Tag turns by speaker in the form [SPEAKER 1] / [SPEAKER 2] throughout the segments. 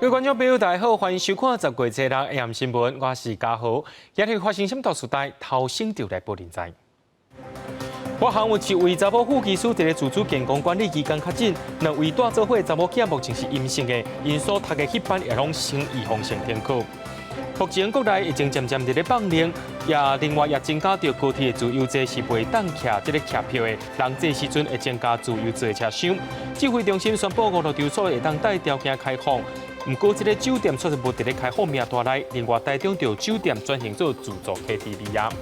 [SPEAKER 1] 各位观众朋友，大家好，欢迎收看10月7日 AM 新闻，我是嘉豪。今日发生什么大事代？头先就来报连载。我行有一位查某副技师伫咧自主健康管理期间确诊，2位带做伙查某囝目前是阴性的，因所读的迄班也拢先预防性停课。目前国内已经渐渐伫咧放零，另外也增加着高铁的自由座是袂当徛即个徛票的，人这时阵会增加自由座的车厢。指挥中心宣布5路场所会当带条件开放。不过，这个酒店确实无伫咧开放名单内，另外台中就酒店转型做自助 KTV 啊。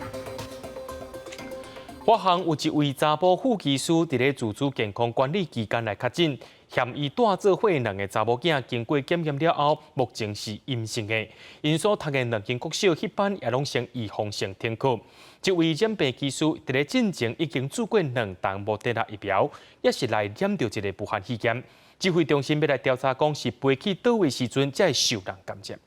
[SPEAKER 1] 华航有一位查甫副技师伫咧自主健康管理期间来确诊，嫌伊带做伙2个查某囝经过检验了后，目前是阴性的。因所读的2间国小迄班也拢先预防性停课。这位染病技师伫咧进前已经做过2档莫德纳疫苗，也是来染到一个武汉肺炎。指挥中心要来调查，讲是飞去倒位时阵才会受人感染。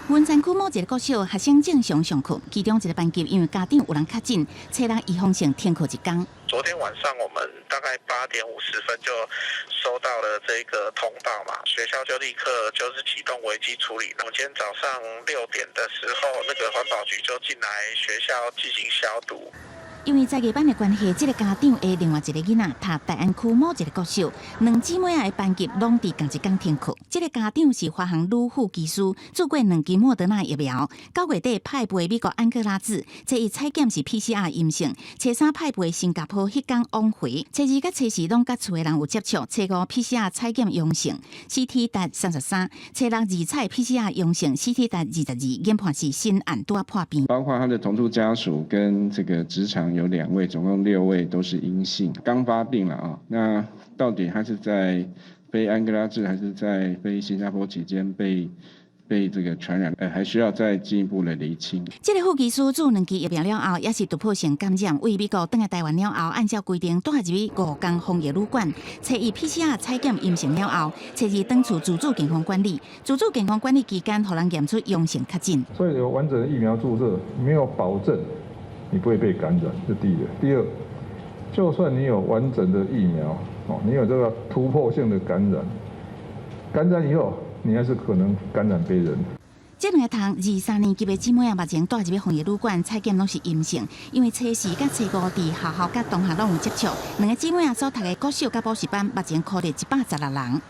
[SPEAKER 2] 文山区某一个国小学生正常上课，其中一个班级因为家长有人确诊，找人预防性停课1天。
[SPEAKER 3] 昨天晚上我们大概8点50分就收到了这个通报嘛，学校就立刻就是启动危机处理。我们今天早上6点的时候，那个环保局就进来学校进行消毒。
[SPEAKER 2] 因为在夜班的关系，这个家长的另外一个囡仔读大安区某一个国小，2姊妹的班级拢伫同一天停课。这个家长是华航女副技师，做过2剂莫德纳疫苗，9月底派回美国安哥拉治，这伊采检是 PCR 阴性，初3派回新加坡迄天往回，初2甲初4拢甲厝的人有接触，初5 PCR 采检阳性 ，CT 值33，初6 2采 PCR 阳性 ，CT 值22，研判是新案拄破病。
[SPEAKER 4] 包括他的同住家属跟这个职场有2位，总共6位都是阴性，刚发病了啊。那到底他是在飞安哥拉治还是在飞新加坡期间被这个传染？还需要再进一步的厘清。
[SPEAKER 2] 这个副技师做2剂疫苗了后，也是突破性感染，为美国返来台湾了后，按照规定带入去5间防疫旅馆，初1 PCR 采检阴性了后，初2返厝自主健康管理。自主健康管理期间，互人验出阳性确诊。
[SPEAKER 5] 所以有完整的疫苗注射，没有保证你不会被感染，这第一个。第二，就算你有完整的疫苗，你有这个突破性的感染，感染以后你还是可能感染别人。
[SPEAKER 2] 这2个读2、3年级的姊妹目前带入去防疫旅馆采检拢是阴性，因为初4甲初5伫学校甲同学拢有接触。2个姊妹所读的国小甲补习班目前考虑116人。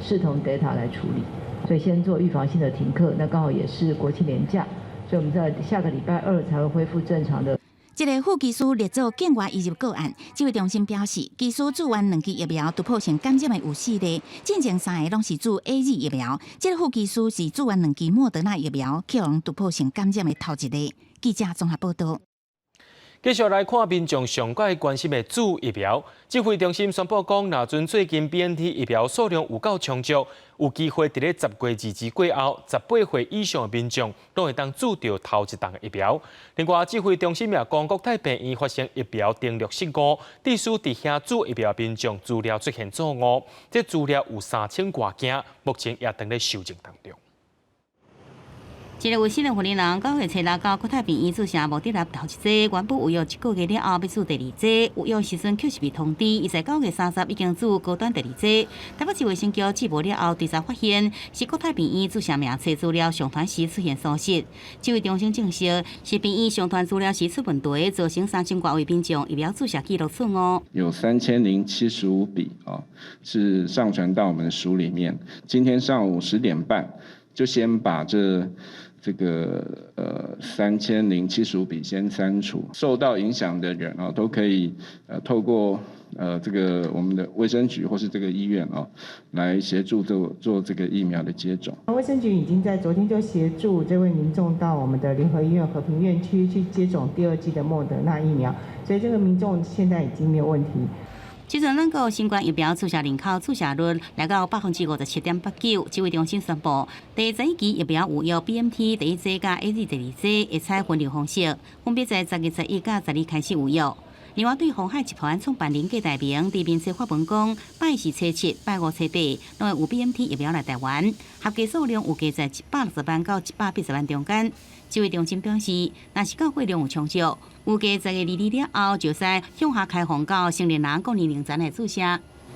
[SPEAKER 6] 视同 data 来处理，所以先做预防性的停课，那刚好也是国庆连假。所以我们在下个礼拜2才会恢复正常的。
[SPEAKER 2] 这个副技师列做境外移入个案，指挥中心表示，技师做完2剂疫苗突破性感染的有4例，进前3个拢是做 AZ 疫苗。这个副技师是做完2剂莫德纳疫苗，克隆突破性感染的头1例。记者综合报道。
[SPEAKER 1] 继续来看民众上界关心的主疫苗。指挥中心宣布讲，若阵最近 BNT 疫苗数量有够充足，有机会伫咧10月22过后，18岁以上的民众都会当注到头1档的疫苗。另外，指挥中心也讲，国泰病院发现疫苗登录失误，致使伫遐注疫苗民众资料出现错误，这资料有3000多件，目前也正咧收集当中。
[SPEAKER 7] 一个卫生的护理人9月7日到国泰病院注射莫德纳头1剂，原本有约1个月了后要注第2剂，有用时阵却是被通知，伊在9月30已经注高端第2剂。台北市卫生局接报了后，调查发现是国泰病院注射名册资料上传时出现疏失。指挥中心证实，是病院上传资料时出问题，造成3000多位民众疫苗注射记录错误。
[SPEAKER 4] 有3075笔是上传到我们的署里面。今天上午10点半就先把这个3075笔先删除，受到影响的人都可以透过这个我们的卫生局或是这个医院来协助做这个疫苗的接种。
[SPEAKER 8] 卫生局已经在昨天就协助这位民众到我们的联合医院和平院区去接种第2剂的莫德纳疫苗，所以这个民众现在已经没有问题。
[SPEAKER 7] 即阵咱国新冠疫苗注射人口注射率来到57.89%，指挥中心宣布，第11期疫苗有用 BNT 第1剂甲 AZ 第2剂，会采分流方式，分别在10月11甲12开始有用。另外，对鸿海集团创办人郭台铭伫面册发文讲，拜4初7、拜5初8，拢会有 BNT 疫苗来台湾，合计数量有加在160万到180万中间。指挥中心表示，若是到货量有充足，有加10月22了后，就使向下开放到成年人各年龄层来注射。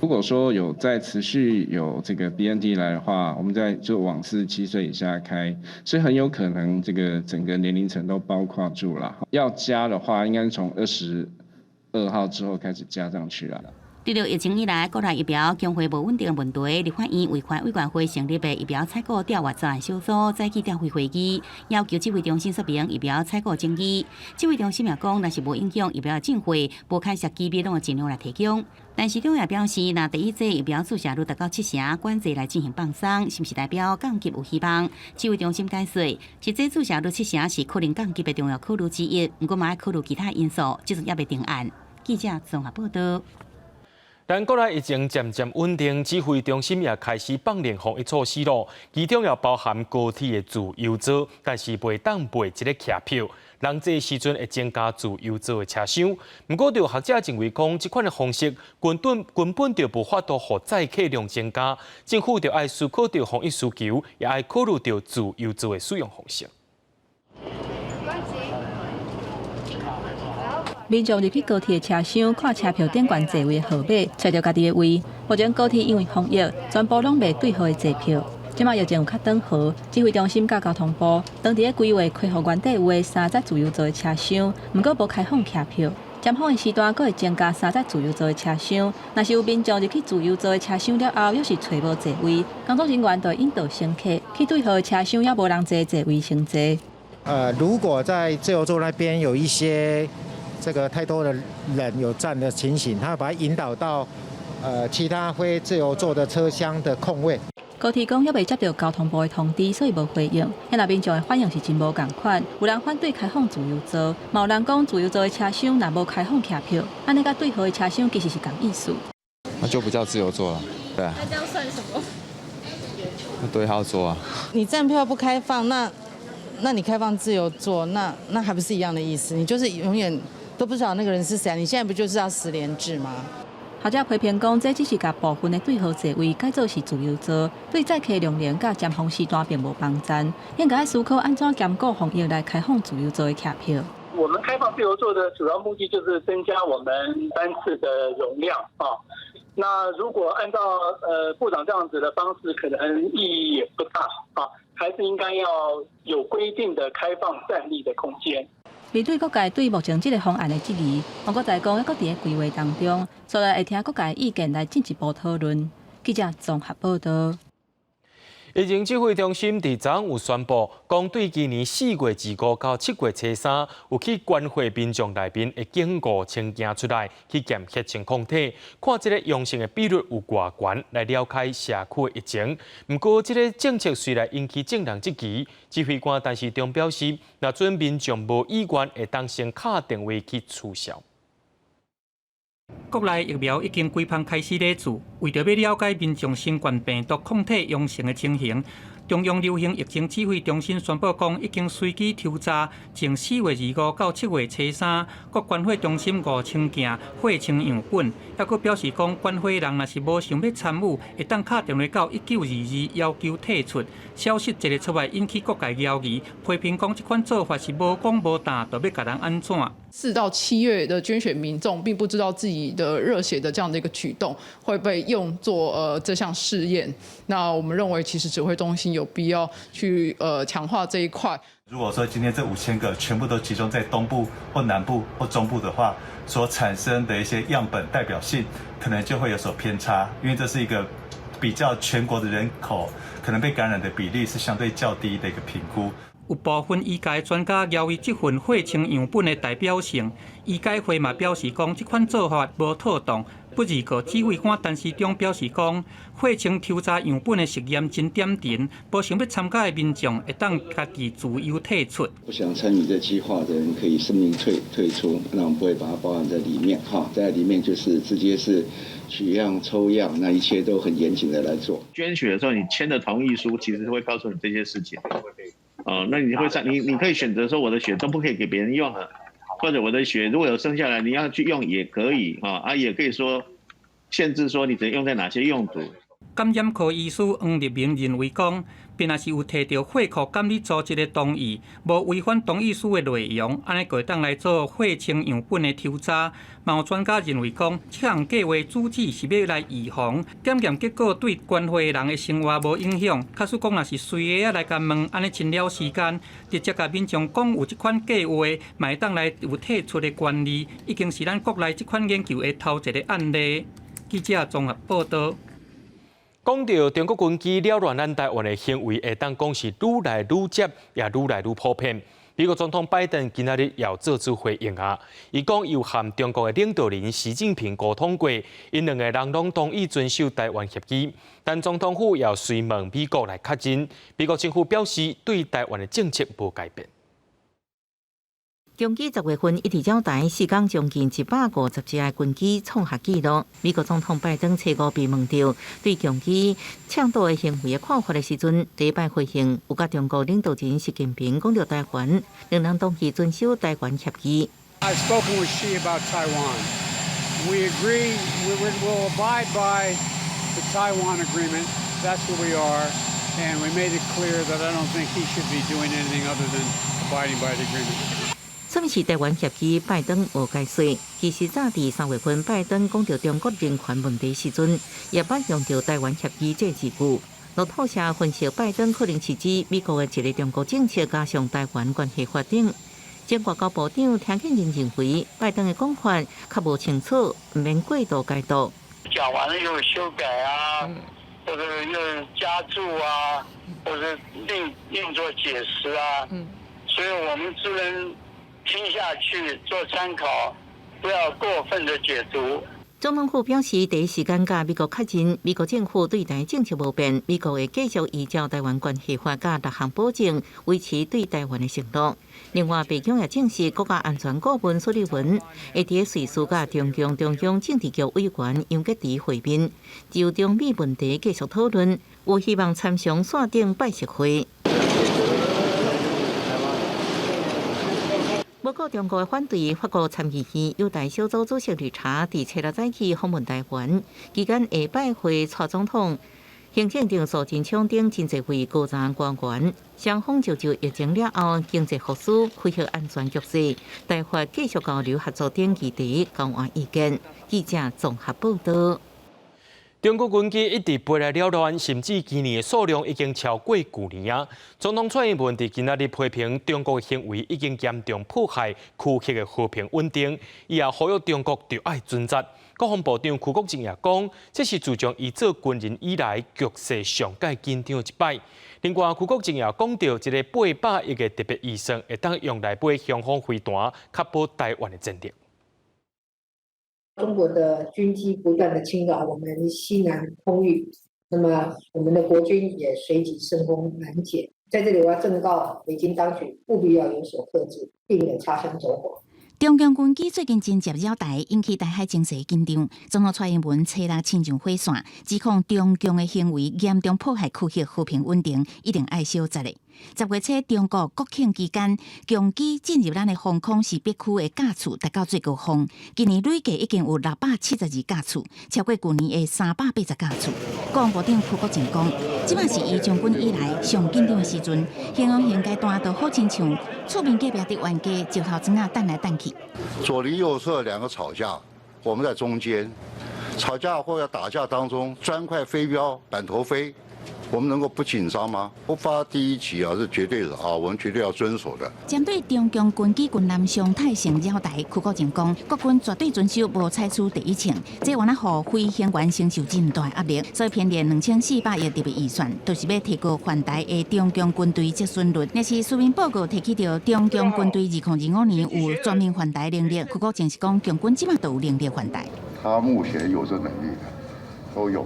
[SPEAKER 4] 如果说有在持续有这个 BNT 来的话，我们在就往47岁以下开，是很有可能这个整个年龄层都包括住了。要加的话，应该是从22号之后开始加上去了。
[SPEAKER 7] 除了疫情以来，国内疫苗供货无稳定的问题，立法院卫环委员会成立的疫苗采购调查专案小组早起调会会议，要求指挥中心说明疫苗采购争议。指挥中心也讲，若是无影响疫苗的进货，无开设机密，拢会尽量来提供。但市长也表示，若第一剂疫苗注射率达到70%，管制来进行放松，是不是代表降级有希望？指挥中心解释，实际注射率70%是可能降级的重要考虑之一，不过嘛要考虑其他因素，即阵也未定案。记者综合报道。
[SPEAKER 1] 但国内疫情渐渐稳定，指挥中心也开始放零防疫措施咯。其中也包含高铁的自由座，但是袂当卖一个客票，人这时阵会增加自由座的车厢。不过，有学者认为讲，这款的方式根本就无法度让载客量增加。政府就要思考到防疫需求，也要考虑到自由座的使用方式。
[SPEAKER 9] 民众入去高铁的车厢，看车票顶悬座位的号码，找到家己的位。目前高铁因为防疫，全部拢卖对号的坐票。即马疫情有较缓和，指挥中心甲交通部当伫咧规划开放原底有的3节自由座的车厢，毋过无开放客票。尖峰的时段，阁会增加3节自由座的车厢。若是有民众入去自由座的车厢了后，又是找无座位，工作人员就会引导乘客去对号的车厢，也无人坐座位先坐。
[SPEAKER 10] 如果在自由座那边有一些这个太多的人有站的情形，他把它引导到其他非自由座的车厢的空位。
[SPEAKER 9] 高铁讲还未接到交通部的通知，所以无回应。迄那民众的反应是真无共款，有人反对开放自由座，嘛有人讲自由座的车厢若无开放客票，安尼甲对号的车厢其实是同意思。
[SPEAKER 11] 那就不叫自由座了，对啊。
[SPEAKER 12] 那这样算什么？
[SPEAKER 11] 对号座啊。
[SPEAKER 12] 你站票不开放，那你开放自由座，那还不是一样的意思？你就是永远都不知道那个人是谁啊！你现在不就是要10连制吗？
[SPEAKER 9] 学者批评讲，这只是甲部分的对号座位改造是自由座，对载客量能甲尖峰时段并无帮衬。应该思考安怎兼顾防疫来开放自由座的客票。
[SPEAKER 13] 我们开放自由座的主要目的就是增加我们班次的容量啊。那如果按照部长这样子的方式，可能意义也不大啊，还是应该要有规定的开放站立的空间。
[SPEAKER 9] 面对各界对目前这个方案的质疑，王国在讲还搁伫咧规划当中，所以会听各界意见来进一步讨论。记者综合报道。
[SPEAKER 1] 疫情指挥中心伫昨有宣布，讲对今年4月25到7月初3有去关怀民众内面会经5000件出来去检核情况体，看这个阳性的比率有偌悬，来了解社区的疫情。不过，这个政策虽然引起正人质疑，指挥官陈时中表示，若准民众无意愿，会当先敲电话去取消。
[SPEAKER 14] 国内疫苗已经规范开始勒注，为着要了解民众新冠病毒抗体阳性的情形，中央流行疫情指挥中心宣布讲，已经随机抽查从4月25到7月初3，各关怀中心5000件血清样本，还佫表示讲，关怀人若是无想要参与，会当打电话到1922要求退出。消息一日出来，引起各界疑疑，批评讲这款做法是无讲无打，就要甲人安怎？4
[SPEAKER 15] 到7月的捐血民众并不知道自己的热血的这样的一个举动会被用作这项试验。那我们认为，其实指挥中心有必要去强化这一块。
[SPEAKER 16] 如果说今天这5000个全部都集中在东部或南部或中部的话，所产生的一些样本代表性可能就会有所偏差，因为这是一个比较全国的人口可能被感染的比例是相对较低的一个评估。
[SPEAKER 14] 有部分医界专家怀疑这份血清样本的代表性，医界会嘛表示讲，这款做法无妥当。不二个指挥官陈时中表示讲，血清抽查样本的实验真点点，无想要参加的民众会当家己自由退出。
[SPEAKER 17] 不想参与这计划的人可以声明退出，那我们不会把它包含在里面哈，在里面就是直接是取样抽样，那一切都很严谨的来做。
[SPEAKER 18] 捐血的时候，你签的同意书其实会告诉你这些事情。那你会你可以选择说我的血都不可以给别人用了，或者我的血如果有剩下来，你要去用也可以也可以说限制说你只能用在哪些用途。
[SPEAKER 14] 感染科医师黄立明认为讲，便若是有摕到血库监理组织的同意，无违反同意书的内容，安尼就会当来做血清样本的抽查。嘛有专家认为讲，这项计划主旨是要来预防检验结果对关怀人的生活无影响。假使讲若是随个来甲问，安尼真了时间，直接甲民众讲有这款计划，嘛会当来有退出的权利，已经是咱国内这款研究的头一个案例。记者综合报道。
[SPEAKER 1] 讲到中国军机扰乱咱台湾的行为，会当讲是愈来愈接，也愈来愈普遍。美国总统拜登今仔日也做出回应啊，伊讲又和中国的领导人习近平沟通过，因两个人拢同意遵守台湾协议。但总统府也随问美国来确认，美国政府表示对台湾的政策无改变。
[SPEAKER 19] 中机10月份一直交代4天将近150只的军机创下纪录。美国总统拜登初5被问到对中机倡导的行为的看法的时阵，第一摆回应有甲中国领导人习近平讲到台湾，两人同意遵守台湾协议。
[SPEAKER 20] I've spoken with Xi about Taiwan. We agree we will abide by the Taiwan agreement. That's what we are, and we made it clear that I don't think he should be doing anything other than abiding by the agreement.
[SPEAKER 19] 什么是台湾协议？拜登无解释。其实早伫3月份，拜登讲到中国人权问题时阵，也捌用到台湾协议这字句。路透社分析，拜登可能是指美国的一个中国政策加上台湾关系发展。前外交部长田庆仁认为，拜登的讲法较无清楚，唔免过度解读。
[SPEAKER 21] 讲完了又修改啊，或者又加注啊，或者另做解释啊，所以我们只能听下去做参考，不要过分的解读。
[SPEAKER 19] 总统府表示，第一时间甲美国确认，美国政府对台政策无变，美国会继续依照台湾关系法甲6项保证，维持对台湾的承诺。另外，北京也证实，国家安全顾问苏利文会伫瑞士甲中共中央政治局委员杨洁篪会面，就中美问题继续讨论，有希望参详线顶拜习会。不过，中国的反对法国参议院优待小组主席绿茶伫7日早起访问台湾，期间下拜会蔡总统、行政长苏贞昌等真侪位高层官员，双方就疫情了后经济复苏、开核安全局势、台法继续交流合作等议题交换意见。记者综合报道。
[SPEAKER 1] 中国军机一直飞来扰乱，甚至今年的数量已经超过去年啊！总统蔡英文伫今仔日批评中国的行为已经严重破坏区域的和平稳定，伊也呼吁中国着爱准则。国防部长邱国正也讲，这是自从伊做军人以来局势上界紧张一摆。另外，邱国正也讲到，一个800亿的特别预算会当用来买雄风飞弹，确保台湾的战力。
[SPEAKER 22] 中国的军机不断的侵扰我们西南空域，那么我们的国军也随即声风拦截。在这里，我要正告北京当局，务必要有所克制，避免擦枪走火。
[SPEAKER 2] 中共军机最近真接扰台，引起台海情势紧张。总统蔡英文初日亲上火线，指控中共的行为严重破坏区域和平稳定，一定爱小责的。10月初，中国国庆期间，共机进入咱的防空识别区的架次达到最高峰。今年累计已经有672架次，超过去年的380架次。国防部长邱国正讲，即摆是伊将军以来上紧张的时阵，形容现阶段都好亲像厝边隔壁的冤家，石头砖啊弹来弹去。
[SPEAKER 23] 左邻右舍两个吵架，我们在中间，吵架或者打架当中，砖块飞镖、板头飞。我们能够不紧张吗？不发第一击啊，是绝对的啊，我们绝对要遵守的。
[SPEAKER 2] 针对中共军机军舰常态性扰台，邱国正讲，国军绝对遵守无采取第一枪，这原来互飞行员承受真大压力，所以编列2400亿特别预算，就是要提高环台的中共军队接损率。若是书面报告提起到中共军队2025年有全面环台能力，邱国正是讲，共军即马都有能力环台。
[SPEAKER 23] 他目前有这能力的，都有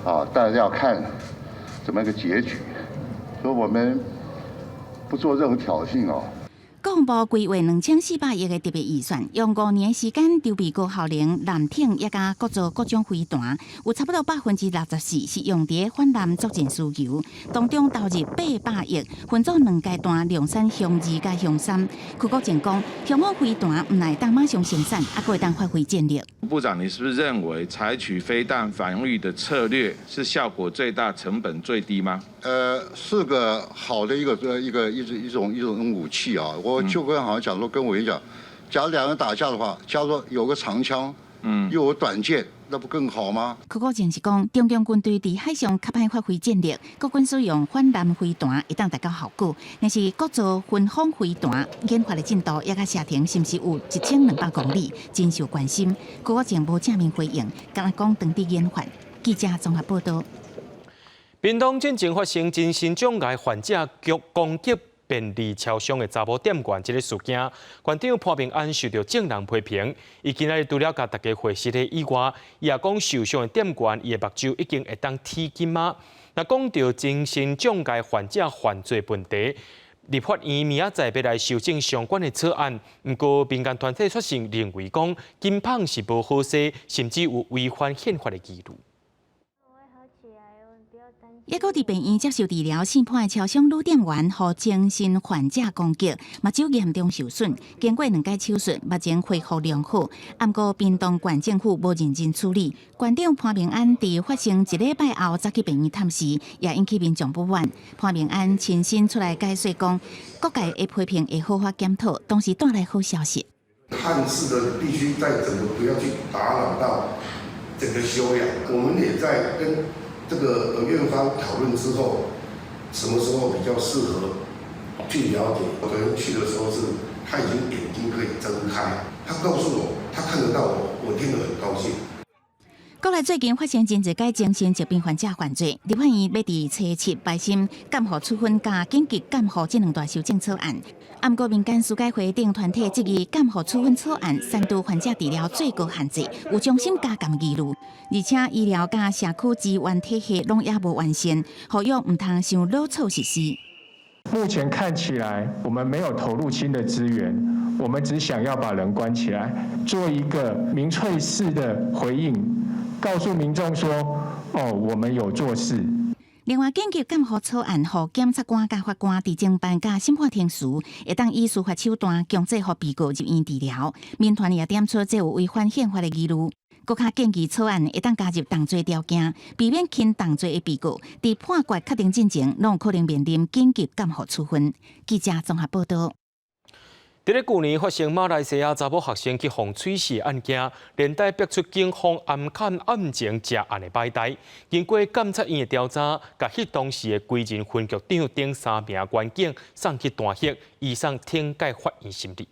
[SPEAKER 23] 的啊，但是要看怎么一个结局，所以我们不做任何挑衅哦。
[SPEAKER 2] 国防部规划2400亿的特别预算，用5年时间筹备高效能舰艇，也加各造各种飞弹，有差不多64%是用伫反舰作战需求，当中投入800亿，分作2阶段量产向2甲向3。区国前讲，向好飞弹唔乃当马上生产，还会当发挥战力。
[SPEAKER 3] 部长，你是不是认为采取飞弹防御的策略是效果最大、成本最低吗？
[SPEAKER 23] 是个好的一种武器啊！我就跟好像讲说，跟委员讲，假如两个人打架的话，假如说有个长枪，又有短剑，那不更好吗？
[SPEAKER 2] 区国前是讲，中共军队伫海上较歹发挥战力，国军使用反舰飞弹会当达到效果，但是各造分防飞弹研发的进度也甲射程是毋是有1200公里，真受关心。区国前无正面回应，敢讲当地研发。记者综合报道。
[SPEAKER 1] 屏东进前发生精神障碍患者攻击便利超商的查某店员这个事件，馆长潘平安受到众人批评。伊今日除了甲大家会实的以外，伊也讲受伤的店员伊的目睭已经会当体检吗？那讲到精神障碍患者犯罪问题，立法院明仔载要来修正相关的草案。不过民间团体出声认为讲，金胖是无好势，甚至有违反宪法的记录。
[SPEAKER 2] 抑搁伫病院接受治疗，姓潘的超商女店员互精神患者攻击，目睭严重受损。经过2届手术，目前恢复良好。不过屏东县政府无认真处理，县长潘平安伫发生1礼拜后才去病院探视，也引起民众不满。潘平安亲身出来解说讲，各界的批评会好好检讨，同时带来好消息。
[SPEAKER 5] 探视的必须在整个不要去打扰到整个休养。我们也在跟这个院方讨论之后，什么时候比较适合去了解。我昨天去的时候是，他已经眼睛可以睁开，他告诉我他看得到我听得很高兴。
[SPEAKER 2] 国内最近发生真侪个精神疾病患者犯罪，立法院要伫初7摆审监护处分加紧急监护这2大修正草案。不过民间司改会等团体质疑监护处分草案删除患者治疗最高限制，有重新加监议论，而且医疗加社区资源体系拢也无完善，呼吁唔通想老草实施。
[SPEAKER 6] 目前看起来，我们没有投入新的资源，我们只想要把人关起来，做一个民粹式的回应，告诉民众说：哦，我们有做事。
[SPEAKER 2] 另外，紧急监护草案，互检察官甲法官伫侦办甲审判庭时，会当以司法手段强制互被告入院治疗。民团也点出这有违反宪法的疑虑。国家建议草案会当加入重罪条件，避免轻重罪的被告伫判决确定进前，拢可能面临紧急监护处分。记者综合报道。
[SPEAKER 1] 伫咧去年发生马来西亚查某学生去互吹死案件，连带逼出警方暗砍案情食案的摆台。经过检察院的调查，甲迄当时的归仁分局长等3名员警送去弹劾，移送庭改法院审理。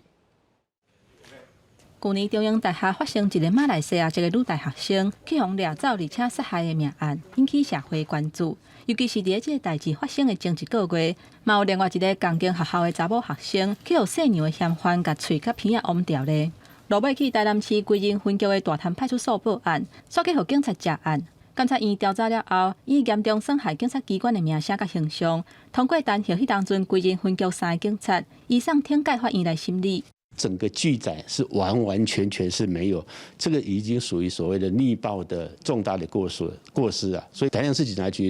[SPEAKER 9] 去年中央大学发生一个马来西亚一个女大学生去互掠走而且杀害的命案，引起社会关注。尤其是伫这个代志发生的前1个月，嘛有另外一个同间学校的查某学生去互细娘的嫌犯甲喙甲鼻仔往掉咧。落尾去台南市归仁分局的大潭派出所报案，煞去互警察查案。检察院调查了后，以严重损害警察机关的名声甲形象，通过弹劾迄当阵归仁分局3个警察，移送庭改法院来审理。
[SPEAKER 24] 整个记载是完完全全是没有，这个已经属于所谓的逆报的重大的过失啊！所以台南市警察局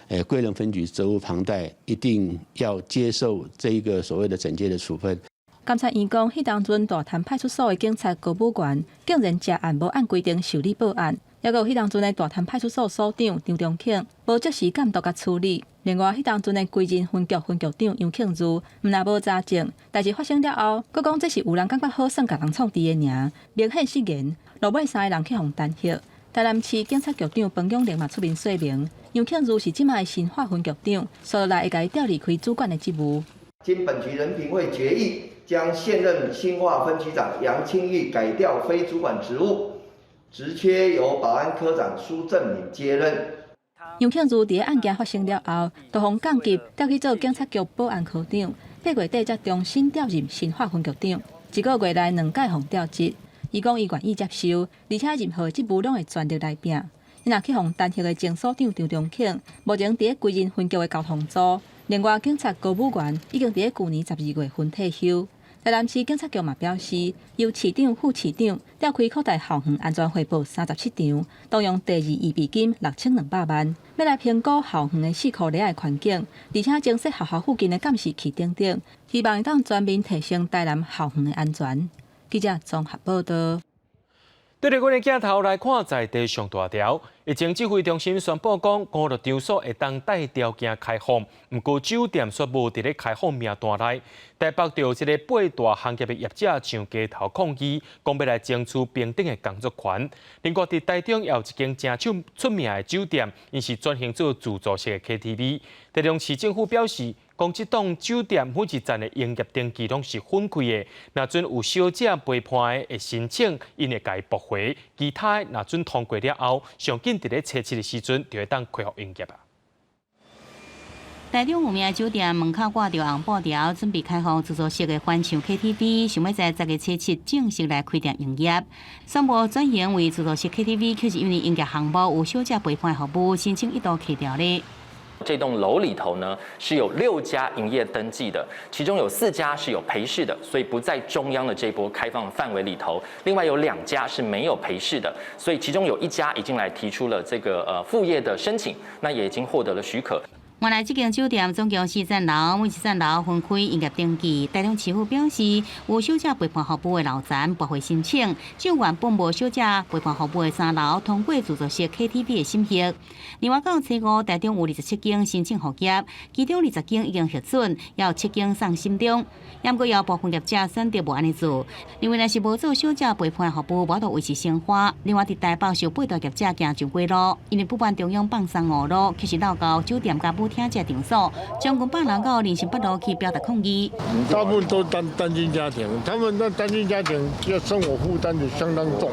[SPEAKER 24] 的归仁分局责无旁贷，一定要接受这一个所谓的整戒的处分。
[SPEAKER 9] 检察院讲，迄当阵大潭派出所的警察高武元竟然食案无按规定受理报案，也有迄当阵的大潭派出所所长张忠庆无即时监督甲处理。另外，迄当阵的归仁分局分局长杨庆如，毋但无查证，代志发生了后，佫讲这是有人感觉好耍，甲人创治的尔，明显失言。落尾3个人去互弹劾。台南市警察局长彭永玲嘛出面说明，杨庆如是即卖新化分局长，所以来会甲伊调离开主管的职务。
[SPEAKER 25] 经本局人评会决议，将现任新化分局长杨清玉改调非主管职务，职缺由保安科长苏正敏接任。
[SPEAKER 9] 杨庆如伫案件发生了后，就互降级调去做警察局保安科长，8月底才重新调任新化分局长。1个月内2届互调职，伊讲伊愿意接受，而且任何职务拢会全力来拼。伊若去互弹劾的前所长张忠庆，目前伫归仁分局的交通组。另外，警察高武元已经伫去年12月份退休。台南市警察局嘛表示，由市长、副市长调开扩大校园安全汇报37场，动用第2预备金6200万，要来评估校园的4库里的环境，而且增设学校附近的监视器等等，希望当全面提升台南校园的安全。记者综合报道。
[SPEAKER 1] 对着阮的镜头来看，在地上大条，疫情指挥中心宣布讲，5个场所会当带条件开放，不过酒店却无伫咧开放名单内。台北就一个8大行业的业者上街头抗议，讲要来争取平等的工作权。另外，伫台中也有一间真出名的酒店，因是转型做自助式的 KTV。台中市政府表示，讲这栋酒店每一站的营业登记拢是分开的，若准有小姐陪伴的会申请，因会甲伊驳回；其他若准通过了后，上紧伫咧初7的时阵就会当恢复营业啊。
[SPEAKER 2] 台中有名酒店门口挂着红布条，准备开放自助式的欢唱 KTV， 想要在10月初7正式来开店营业。宣布转型为自助式 KTV， 却是因为营业项目有小姐陪伴的服务，申请一度去掉咧。
[SPEAKER 4] 这栋楼里头呢是有6家营业登记的，其中有4家是有陪侍的，所以不在中央的这波开放范围里头。另外有2家是没有陪侍的，所以其中有1家已经来提出了这个副业的申请，那也已经获得了许可。
[SPEAKER 2] 原来这间酒店总共4层楼，每一层楼分开营业登记。台中市府表示，有小姐陪伴服务的楼层驳回申请，只有原本无小姐陪伴服务的3楼通过自助式 KTV 的审核。另外，到初5，台中有27间申请复业，其中20间已经核准，也有7间送审中。不过，也有部分业者选择无安尼做，因为若是无做小姐陪伴服务，无法维持生活。另外，伫台北有8大业者行上街路，因为不办中央放松5路，其实闹到酒店甲舞厅这场所，将近8人到林森北路去表达抗议。
[SPEAKER 7] 大部分都单亲家庭，他们那单亲家庭要生活负担就相当重。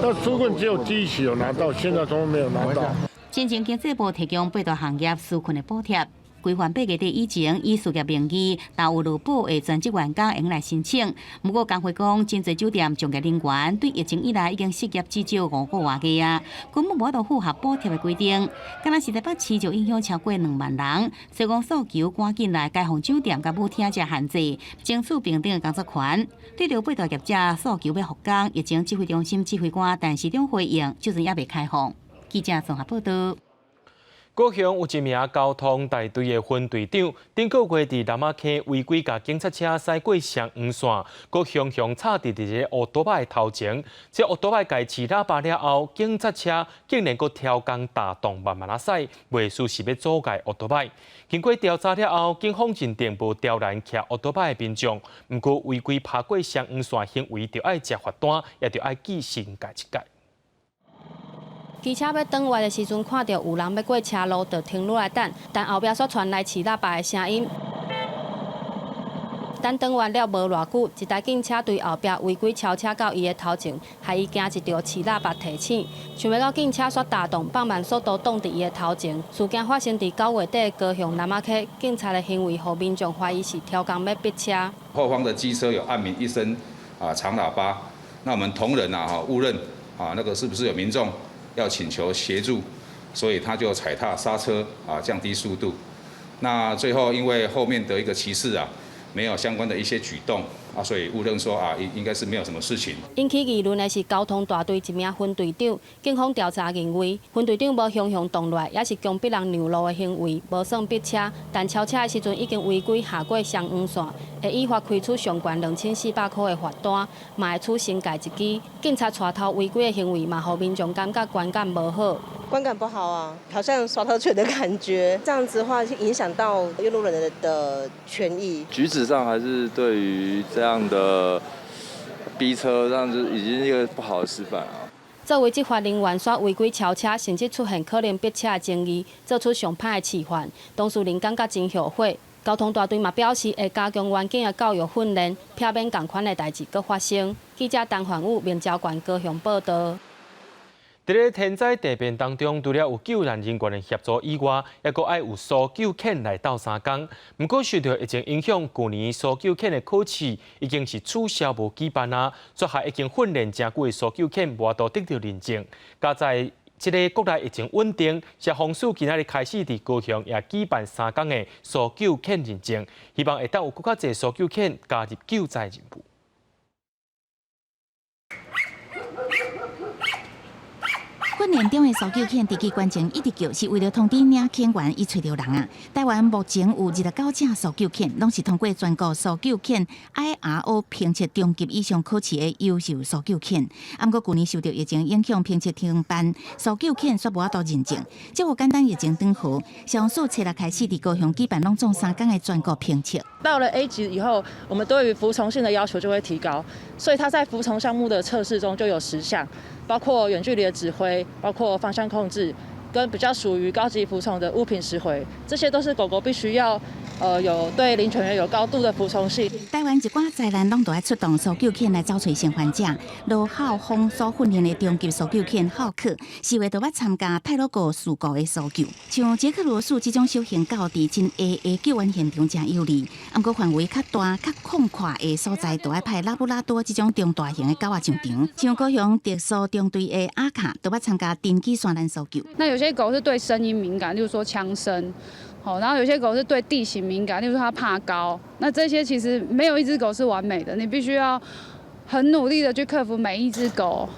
[SPEAKER 7] 那纾困只有第一期有拿到，现在都没有拿到。
[SPEAKER 2] 先前经济部提供8大行业纾困的补贴。规范8月底以前，以事业名义到有劳保的全职员工用来申请。不过，工会讲，真侪酒店从业人员对疫情以来已经失业至少5个月个啊，根本无到符合补贴的规定。敢若是台北市就影响超过2万人，所以讲诉求赶紧来开放酒店甲舞厅这限制，争取平等的工作权。对着8大业者诉求要复工，疫情指挥中心指挥官但市长回应，就算也未开放。记者综合报道。
[SPEAKER 1] 高雄有一名交通大队的分队长，顶个月伫南仔坑违规甲警察车驶过双黄线，佮凶凶插伫一个乌多摆头前。这乌多摆改起喇叭了后，警察车竟然佮挑工大动慢慢驶，袂输是要阻碍乌多摆。经过调查了后，警方认定无刁难骑乌多摆的民众，毋过违规爬过双黄线行为，就要吃罚单，也就要记新界一届。
[SPEAKER 8] 机车要转弯的时阵，看到有人要过车路，就停落来等，但后壁煞传来起喇叭的声音。等转弯了无偌久，一台警车对后壁违规超车到伊的头前，害伊惊一条起喇叭提醒，想要到警车煞打动，放慢速度挡伫伊的头前。事件发生伫9月底高雄南仔溪，警察的行为互民众怀疑是挑工要逼车。
[SPEAKER 10] 后方的机车有暗鸣一声长喇叭，那我们同仁误认那个是不是有民众要请求协助，所以他就踩踏刹车降低速度。那最后因为后面的一个骑士没有相关的一些举动所以误认说应该是没有什么事情。
[SPEAKER 8] 引起议论的是交通大队一名分队长，警方调查认为分队长无凶动落来，也是强逼人让路的行为，无算逼车，但超车的时阵已经违规下过双黄线，会依法开出上悬2400块的罚单，嘛会处新界一支。警察带头违规的行为，嘛，互民众感觉观感无好。
[SPEAKER 11] 观感不好啊，好像刷头权的感觉，这样子的话影响到用路人的权益。
[SPEAKER 26] 举止上还是对于这样的逼车，这样子已经是一个不好的示范啊。
[SPEAKER 8] 作为执法人员，耍违规超车，甚至出现可能逼车的争议，做出上歹的示范，当事人感觉真后悔。交通大队嘛表示会加强员警的教育训练，避免同款的代志搁发生。记者陈焕武、明昭县高雄报道。
[SPEAKER 1] 在咧天灾地变当中，除了有救援人员的协助以外，也阁爱有搜救犬来斗3工。不过，受到疫情影响，去年搜救犬的考试已经是取消无举办啊。学校已经训练真久的搜救犬，无法度得到认证。加在这个国内疫情稳定，消防署今仔日开始伫高雄也举办3天的搜救犬认证，希望会当有更较侪搜救犬加入救灾任务。
[SPEAKER 2] 训练中的搜救犬，伫机关前一直叫，是为了通知领犬员伊找到人啊。台湾目前有29只搜救犬，拢是通过全国搜救犬 IRO 评测中级以上考试的优秀搜救犬。不过，去年受到疫情影响，评测停办，搜救犬却无法度认证。结果，简单疫情转好，消防署初六开始伫高雄举办拢总3天的全国评测。
[SPEAKER 12] 到了 A 级以后，我们对于服从性的要求就会提高，所以它在服从项目的测试中就有10项。包括远距离的指挥，包括方向控制，跟比较属于高级服从的物品拾回，这些都是狗狗必须要有对领犬员有高度的服从性。
[SPEAKER 2] 台湾一寡灾难拢都爱出动搜救犬来找找生还者。罗浩峰所训练的中级搜救犬浩克，4月就要参加泰鲁阁事故的搜救。像捷克罗素这种小型狗伫真下的救援现场真有利，不过范围较大、较宽阔的所在，就要派拉布拉多这种中大型的狗仔上场。像高雄特殊中队的阿卡，就要参加电击山难搜救。
[SPEAKER 13] 那有些狗是对声音敏感，例如说枪声。好，然后有些狗是对地形敏感，例如说它怕高。那这些其实没有一只狗是完美的，你必须要很努力的去克服每一只狗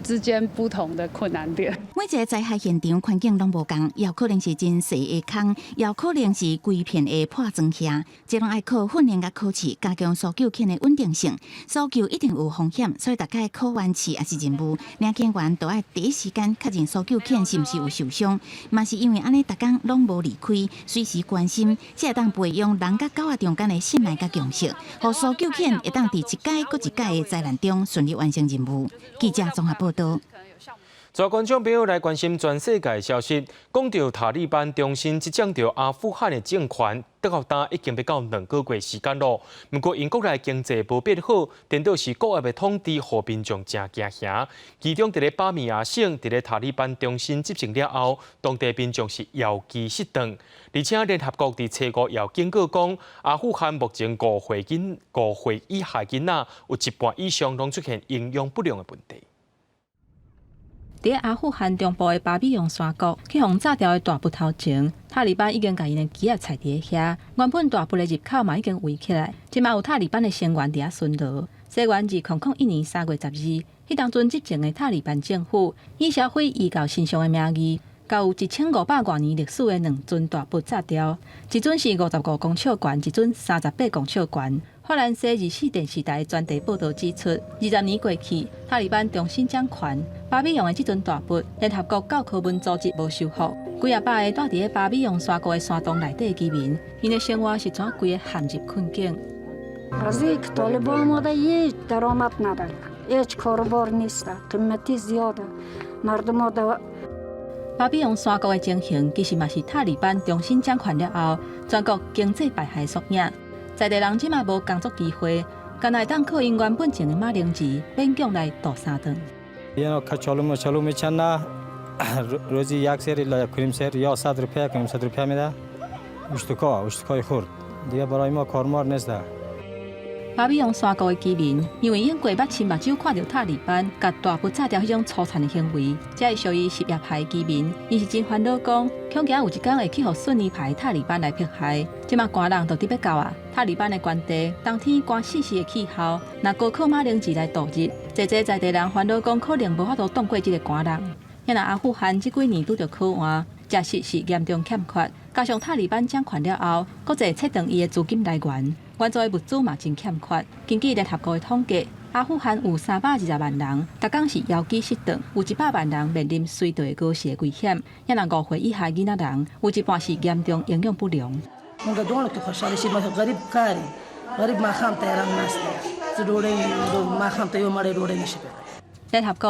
[SPEAKER 13] 之间不同的困难点。
[SPEAKER 2] 每一个灾害现场环境拢无同，也有可能是真细的坑，也有可能是规片的破砖坑，这拢爱靠训练甲考试，加强搜救犬的稳定性。搜救一定有风险，所以大家考完试也是任务，领犬员都爱第一时间确认搜救犬是毋是有受伤，嘛是因为安尼大家拢无离开，随时关心，才会当培养人甲狗仔中间的信赖甲共识，互搜救犬会当伫一届搁一届的灾难中顺利完成任务。记者综合报道。
[SPEAKER 1] 全观众朋友来关心全世界消息，讲到塔利班重新执掌着阿富汗的政权，到今已经要到2个月时间咯。不过因国内经济无变好，颠倒是国外的统治，互民众真惊吓。其中伫咧巴米亚省，伫咧塔利班重新执政了后，当地民众是摇旗失顿，而且联合国伫初5也警告讲，阿富汗目前5岁以下囡仔有一半以上拢出现营养不良的问题。
[SPEAKER 9] 伫阿富汗中部的巴比扬山谷，去互炸掉的大埔头前，塔利班已经把因的基业踩伫遐。原本大埔的入口嘛已经围起来，即嘛有塔利班的成员伫遐巡逻。西元2001年3月12日，迄当阵执政的塔利班政府以社会依教信仰的名义，甲有1500多年历史的2尊大埔炸掉，一尊是55公尺悬，一尊38公尺悬。法兰西24电视台专题报道指出，20年过去，塔利班重新掌权，巴比扬的这尊大埔，联合国教科文组织无收复，几啊百个住伫咧巴比扬山谷的山洞内底的居民，因的生活是怎规个陷入困境。巴比扬山谷的情形，其实嘛是塔利班重新掌权了后，全国经济败坏缩影。在地人即马无工作机会，干来当靠因原本种的马铃薯勉强来度3顿。
[SPEAKER 15] روزی یک سری کنیم سر یا 100 روپیه کنیم 100 روپیه میده اشتکای خورد دیگه برای ما کارمار نیست.
[SPEAKER 9] 巴比扬山谷的居民因为用过目亲目睭看到塔利班甲大埔炸掉迄种粗残的行为，才会属于什叶派居民，因是真烦恼讲，恐惊有一天会去互逊尼派塔利班来迫害。即马寒人都直要到啊！塔利班的官邸，冬天寒死死的气候，若高靠马铃薯来度日，侪在地人烦恼讲，可能无法度挡过这个寒人。因若阿富汗这几年拄着可汗，食食是严重欠缺，加上塔利班掌权了后，搁再切断伊的资金来源。援助的物资嘛真欠缺。根据联合国的统计，阿富汗有320万人，逐工是腰肌失顿，有100万人面临随地饿死的危险。也若5岁以下囡仔人，有一半是严重营养不良。联合国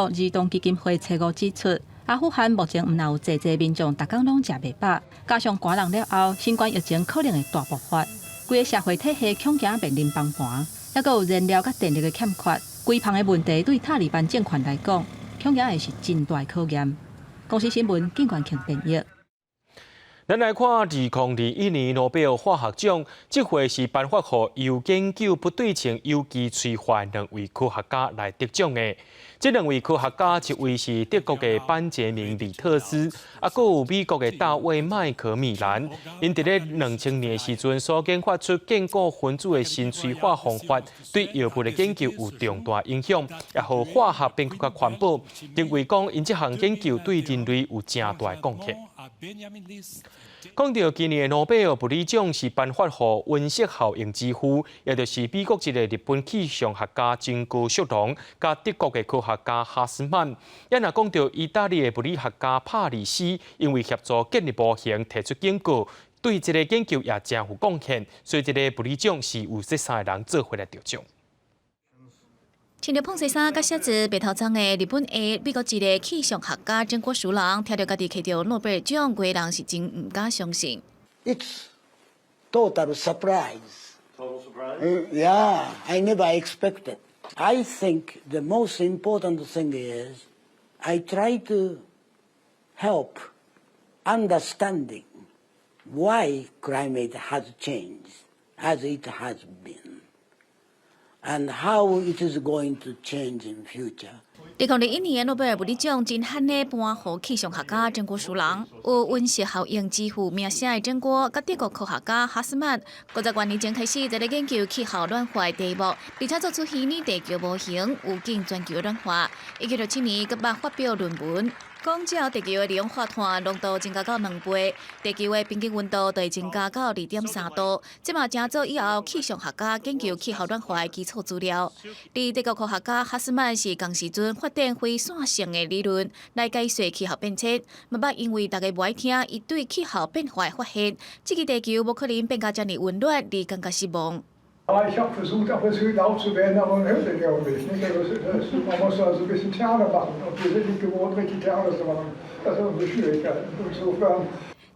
[SPEAKER 9] 儿童基金会初5指出，阿富汗目前毋但有济民众逐工拢食袂饱，加上寒冷了后，新冠疫情可能会大爆发。规个社会体系恐惊面临崩盘，还佫有燃料甲电力的欠缺，规项的问题对塔利班政权来讲，恐惊会是真大考验。公司新闻，警官庆编译。
[SPEAKER 1] 咱来看2021年诺贝尔化学奖，这回是颁发予由研究不对称有机催化2位科学家来得奖的。这2位科学家，一位是德国的班杰明·李特斯，还有美国的大卫·麦克米兰。因伫咧2000年时阵所研发出建构分子的新催化方法，对药物的研究有重大影响，也互化学变更较环保。认为讲因这项研究对人类有正大的贡献。讲到今年的诺贝尔物理奖是颁发予温室效应之父，也就是美国一个日本气象学家真高淑郎，加德国的科学家哈斯曼。也若讲到意大利的物理学家帕里斯，因为协助建立模型提出警告，对这个研究也真有贡献，所以这个物理奖是由这3个人做回来得奖。
[SPEAKER 14] 穿着碰色衫甲写字白头章的日本的美国一个气象学家真国淑郎，听到家己摕到诺贝尔奖，规人是真唔敢相信。
[SPEAKER 16] It's total surprise. Total surprise? Yeah, I never expected. I think the most important thing is I try to help understanding why climate has changed as it has been.And how it is going to change in future.
[SPEAKER 14] 2021年诺贝尔物理奖真罕的颁予气象学家真国淑郎，有温室效应之父名声的真国，甲德国科学家哈斯曼，50多年前开始在咧研究气候暖化的题目，而且做出虚拟地球模型，有境全球暖化。1967年，佮捌发表论文。讲只要地球的二氧化碳浓度增加到2倍，地球的平均温度就会增加到2.3度。这嘛正做以后气象学家研究气候暖化的基础资料。而德国科学家哈斯曼是同时阵发展非线性的理论来解说气候变迁，嘛捌因为大家无爱听，伊对气候变化的发现，这个地球无可能变甲遮尔温暖，而感觉失望。
[SPEAKER 17] Ich habe versucht, ab und zu laut zu werden, aber man hört es ja auch nicht. Man muss also ein bisschen Theater machen. Und wir sind nicht gewohnt, richtig Theater zu machen. Das ist unsere Schwierigkeit. Insofern.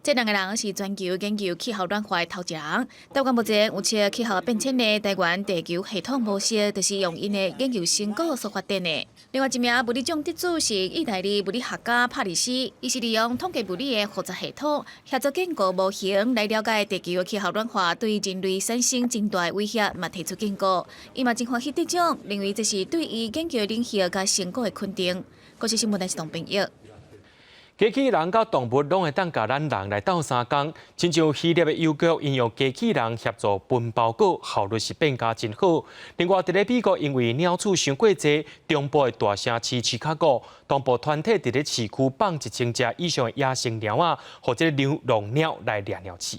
[SPEAKER 14] 这2个人是全球研究气候暖化的头一人。台湾目前有测气候变迁的台湾地球系统模式，就是用因的研究成果所发展的。另外一名物理奖得主是意大利物理学家帕里斯，伊是利用统计物理的复杂系统，协助建构模型来了解地球的气候暖化对人类产生真大威胁，嘛提出警告。伊嘛真欢喜得奖，认为这是对伊研究领域甲成果的肯定。国际新闻台是唐平玉。
[SPEAKER 1] 机器人甲动物拢会当甲咱人来斗相共，亲像希腊的邮局应用机器人协助分包裹，效率是变加真好。另外，伫咧美国，因为鸟鼠伤过济，中部的大城市芝加哥，动保团体伫咧市区放1000只以上的野生鸟仔，或者流浪鸟来掠鸟鼠。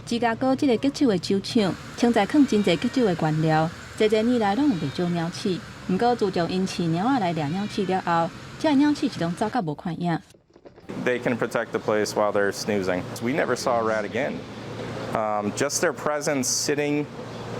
[SPEAKER 9] 芝加哥这个吉酒的酒厂，清在放真侪吉酒的原料，侪年来拢有袂少鸟鼠。不过自从因饲鸟仔来掠鸟鼠了后，这鸟鼠一拢走甲无看影。
[SPEAKER 18] They can protect the place while they're snoozing. We never saw a rat again. Just their presence sitting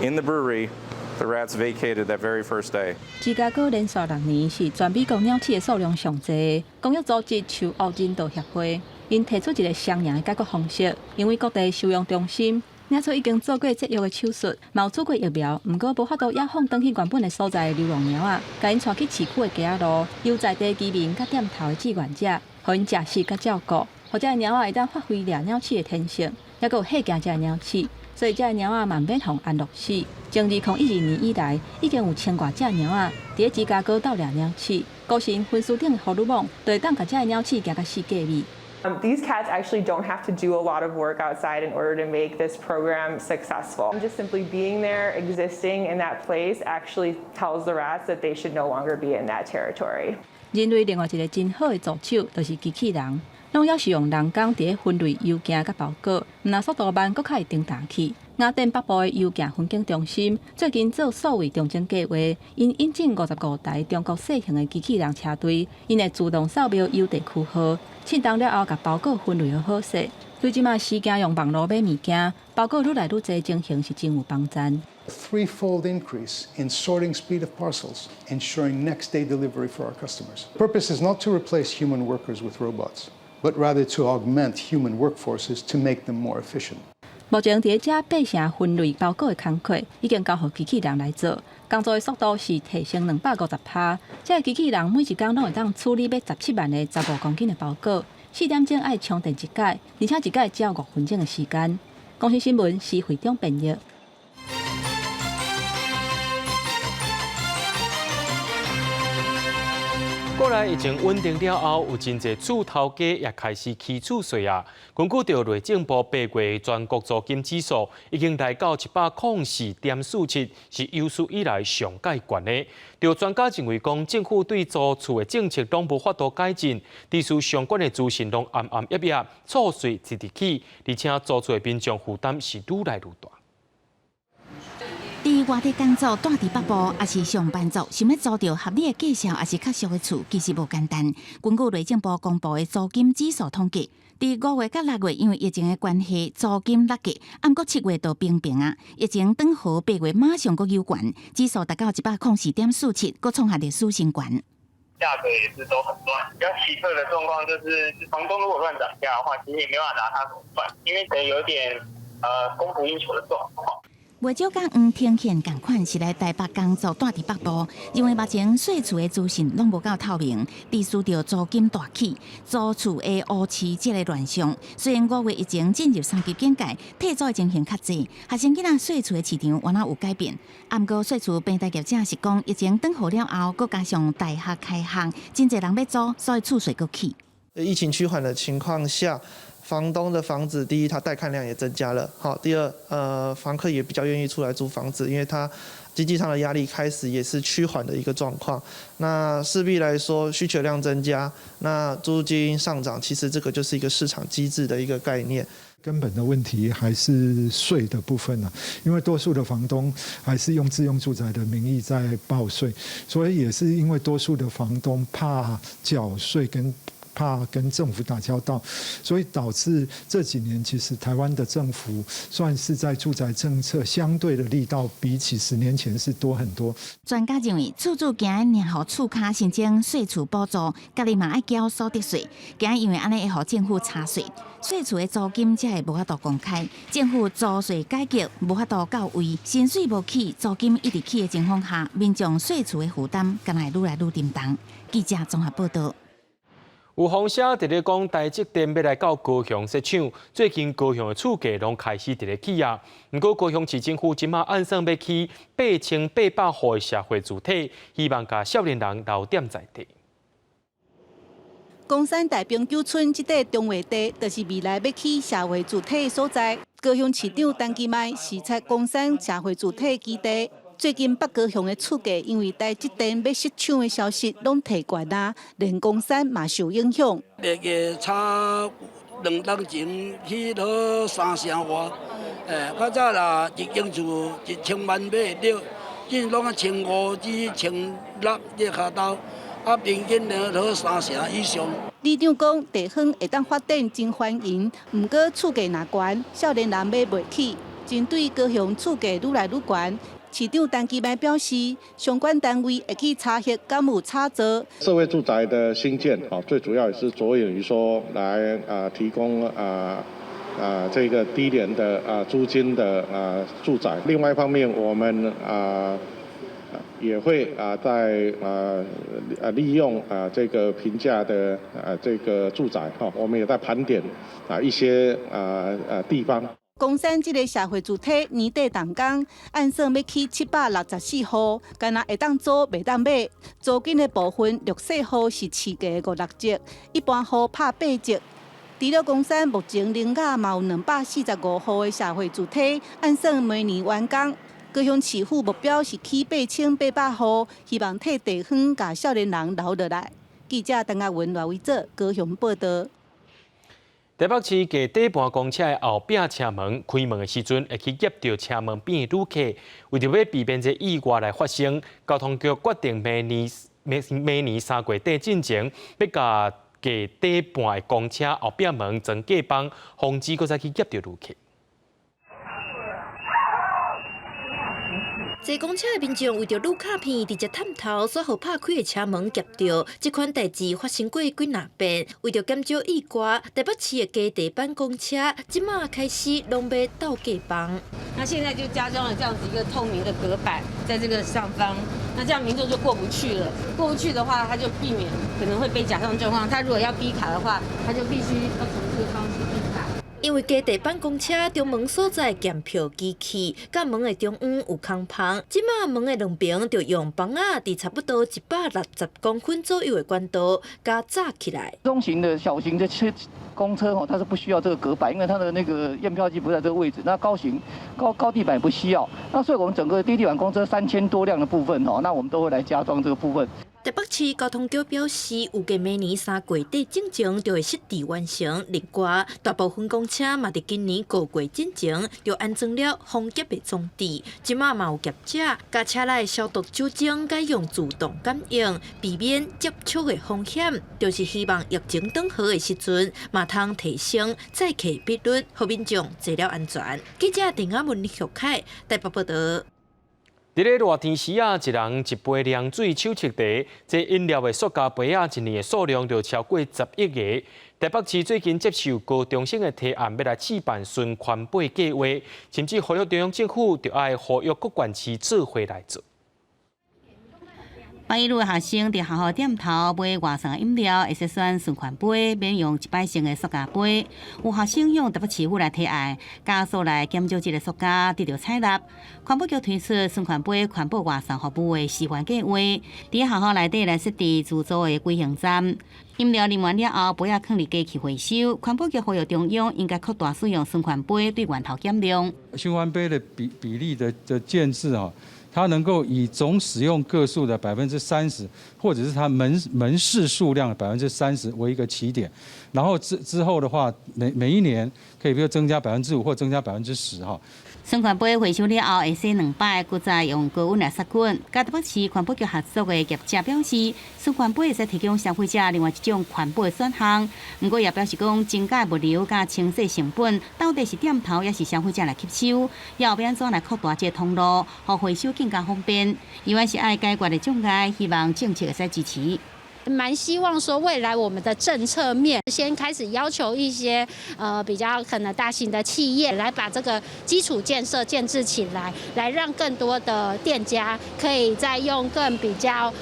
[SPEAKER 18] in the brewery, the rats vacated that very first day.
[SPEAKER 9] 芝加哥连续6年是全美国鸟鼠的数量上侪。公益组织树屋人道协会因提出一个双赢的解决方式，因为各地收容中心。领出已经做过节育的手术，冒出过疫苗，不过无法度野放返去原本的所在的流浪鸟仔，甲因带去市区的街仔路，由在地居民甲店头的志愿者，互因食食甲照顾，或者鸟仔会当发挥掠鸟鼠的天性，也佫有吓惊这鸟鼠，所以这鸟仔慢慢互安乐死。从2012年以来，已经有1000多只鸟仔伫咧芝加哥斗掠鸟鼠，高是因分数顶的荷尔蒙，就会当甲这鸟鼠行甲死过去。
[SPEAKER 20] These cats actually don't have to do a lot of work outside in order to make this program successful. Just simply being there, existing in that place, actually tells the rats that they should no longer be in that territory.
[SPEAKER 9] 人类另外一个真好的助手就是机器人，拢要是用人工伫咧分类邮件甲包裹，毋但速度慢，佫较会登达去。雅典北部的邮件分拣中心最近做数位重整计划，因引进55台中国细型的机器人车队，因会自动扫描邮地区号，称重了后，甲包裹分类好势。对即卖时间用网络买物件，包裹愈来愈侪情形是真有帮衬。
[SPEAKER 21] Threefold increase in sorting speed of parcels, ensuring next day delivery for our customers. Purpose is not to replace human workers with robots, but rather to augment human workforces to make them more efficient.
[SPEAKER 9] 目前伫遮8成分类包裹的工作已经交予机器人来做，工作的速度是提升250%。这个机器人每一天拢会当处理要17万个15公斤的包裹， 4点钟爱充电一届，而且一届只要5分钟的时间。公司新闻是会中编译。
[SPEAKER 1] 国内疫情稳定了后，有真侪厝头家也开始起厝税啊。根据着内政部8月全国租金指数，已经来到104.47，是有史以来上界悬的。有专家认为讲，政府对租厝的政策拢无法度改进，地区相关的资讯拢暗暗压压，厝税直直起，而且租厝的民众负担是愈来愈大。
[SPEAKER 2] 伫外地工作，住伫北部，也是上班族，想要租到合理的价钱，也是较俗的厝，其实无简单。根据内政部公布的租金指数统计，伫5月到6月，因为疫情的关系，租金落价，按过7月都平平啊。疫情转好，8月马上阁有悬，指数达到104.47，阁创下历史新高。
[SPEAKER 3] 价格也是都很乱，比较奇特的状况就是，房东如果乱涨价的话，其实也没办法拿它怎么办，因为可能有点供不应求的状况。
[SPEAKER 2] 袂少港黄天现共款是来台北工作，住伫北部，因为目前税厝的资讯拢无够透明，致使着租金大起，租厝的乌市这个乱象。虽然5月已经进入3级警戒，退租的情形较济，学生囡仔税厝的市场完全有改变。毋过税厝平台业者是讲，疫情转好了后，佮加上大学开学，真侪人要租，所以厝税佮起。
[SPEAKER 5] 疫情趋缓的情况下。房东的房子，第一，他带看量也增加了，好，第二，房客也比较愿意出来租房子，因为他经济上的压力开始也是趋缓的一个状况。那势必来说，需求量增加，那租金上涨，其实这个就是一个市场机制的一个概念。
[SPEAKER 6] 根本的问题还是税的部分啊，因为多数的房东还是用自用住宅的名义在报税，所以也是因为多数的房东怕缴税怕跟政府打交道，所以导致这几年其实台湾的政府算是在住宅政策相对的力道比起10年前是多很多。
[SPEAKER 2] 专家认为，厝主惊让互厝卡申请税厝补助，家己嘛爱缴所得税，惊因为安尼会互政府查税，税厝的租金才会无法度公开，政府租税改革无法度到位，薪水无起，租金一直起的情况下，民众税厝的负担敢会愈来愈沉重。记者综合报道。
[SPEAKER 1] 有风声伫咧讲台积电要来到高雄设厂，最近高雄的厝价拢开始伫咧起啊。不过高雄市政府今仔按算要起8800户的社会主体，希望甲少年人留点在地。
[SPEAKER 19] 公山大平九村这块中华地，就是未来要起社会主体的所在。高雄市长陈其迈视察公山社会主体基地。最近北高雄的厝价因为台积电要设厂的消息拢提悬啊，连公山嘛受影响。
[SPEAKER 22] 那个差2当前去到3成外，较早啦一间厝1000万买了，现拢啊1500至1600在下头，啊平均了到3成以上。
[SPEAKER 19] 里长讲地方会当发展真欢迎，毋过厝价若悬，少年人买袂起。针对高雄厝价愈来愈悬。市长陈其迈表示，相关单位会去查核敢有差错。
[SPEAKER 23] 社会住宅的兴建，最主要也是着眼于说来提供这个低廉的租金的住宅。另外一方面，我们也会在利用这个平价的这个住宅，我们也在盘点一些地方。
[SPEAKER 19] 公山这个社会主体年底动工，按算要起764户，敢若会当租袂当买。租金的部分，6细户是市价56折，一般户拍8折。除了公山，目前林雅嘛有245户的社会主体，按算每年完工。高雄市府目标是起8800户，希望替地方甲少年人留落来。记者陈亚文、赖维做高雄报道。
[SPEAKER 1] 台北市价底盘公车的后壁车门开门的时阵，会去夹到车门边的旅客。为着要避免这意外来发生，交通局决定明年3月底进前，要甲价底盘的公车后壁门装隔板，防止搁再去夹到旅客。
[SPEAKER 27] 坐公车的民众为着路卡片直接探头，所互拍开的车门夹到，这款代志发生过几若遍。为着减少意外，台北市的低地板公车即马开始拢要倒隔板。
[SPEAKER 28] 那现在就加装了这样子一个透明的隔板，在这个上方。
[SPEAKER 4] 那这样民众就过不去了。过不去的话，他就避免可能会被假账状况。他如果要逼卡的话，他就必须要从这个方式逼卡。
[SPEAKER 27] 因为家地办公车中门所在检票机器，甲门的中央有空棚，即马门的两边就用棒仔伫差不多160公分左右的管道，甲扎起来。
[SPEAKER 7] 中型的小型的公车它是不需要这个隔板，因为它的那个验票机不在这个位置。那高地板也不需要。那所以我们整个低地板公车3000多辆的部分那我们都会来加装这个部分。
[SPEAKER 27] 台北市交通局表示，预计明年3月底之前就会实地完成立挂，大部分公车嘛伫今年5月之前就安装了防夹的装置。即马嘛有业者甲车内消毒酒精改用自动感应，避免接触的风险，就是希望疫情转好的时阵，嘛通提升载客比率，互民众坐了安全。记者陈雅文、李玉凯台北报道。
[SPEAKER 1] 伫咧热天时啊，一人一杯凉水手提茶，这饮料的塑胶杯啊，一年的数量就超过10亿个。台北市最近接受高中生的提案，要来试办循环杯计划，甚至呼吁中央政府就要呼吁各县市做伙来做。
[SPEAKER 2] 北一路的学生伫学校店头买外送饮料，会使选循环杯，免用一摆性的塑胶杯。有学生用台北市府来提案，加速来减少这个塑胶，得到采纳。环保局推出循环杯环保外送服务的示范计划，伫学校内底来设置自助的归型站。饮料啉完了后，杯仔放入机器回收。环保局呼吁中央应该扩大使用循环杯，对源头减量。
[SPEAKER 10] 循环杯的比例的建制它能够以总使用个数的30%，或者是它门市数量的30%为一个起点，然后之后的话，每一年可以比如增加5%或增加10%哈。
[SPEAKER 2] 循环杯回收了后，会洗2摆，搁再用高温来杀菌。甲台北市环保局合作的业者表示，循环杯会使提供消费者另外一种环保的选项。不过也表示讲，增加物流甲清洗成本，到底是店头也是消费者来吸收，要安怎来扩大这通路，互回收更加方便。因为是爱解决的障碍，希望政策会使支持。
[SPEAKER 11] 蛮希望说未来我们的政策面先开始要求一些比较可能大型的企业来把这个基础建设建制起来，来让更多的店家可以再用更比较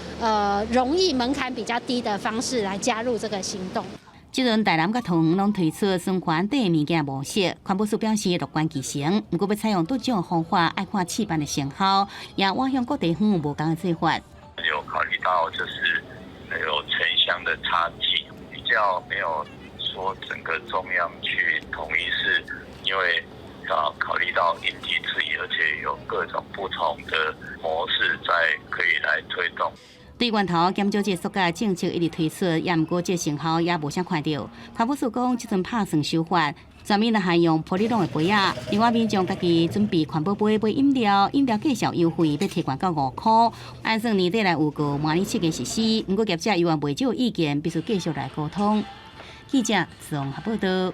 [SPEAKER 11] 容易门槛比较低的方式来加入这个行动。
[SPEAKER 2] 即阵台南甲桃园拢推出循环袋物件模式，环保署表示乐观其成，不过要采用多种方法，爱看试办的成效，也望向各地方无同的做法。
[SPEAKER 24] 有考虑到就是有城乡的差距，比较没有说整个中央去统一，是因为考虑到因地制宜，而且有各种不同的模式在可以来推动。
[SPEAKER 2] 对源头减少这塑胶政策一直推出，也毋过这成效也无啥看到。环保署讲，即阵拍算修法，全面来限用玻璃拢的杯仔。另外，民众家己准备环保杯买饮料，饮料介绍优惠要提悬到5块。按算年底来预告，明年7月实施。不过业者犹原未少意见，必须继续来沟通。记者综合报道。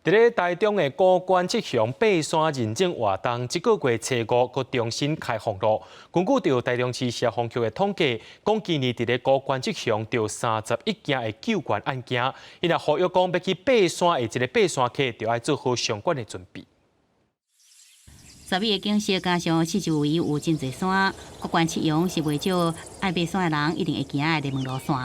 [SPEAKER 1] 伫咧台中的高关七乡爬山认证活动，这个月初5佮重新开放了。根据着台中市消防局的统计，讲今年伫咧高关七乡着31件的救援案件，伊也呼吁讲要去爬山的这个爬山客，就要做好相关的准备。
[SPEAKER 2] 12月景色加上40位有真侪山，高关七乡是为少爱爬山的人一定会行的热门路线。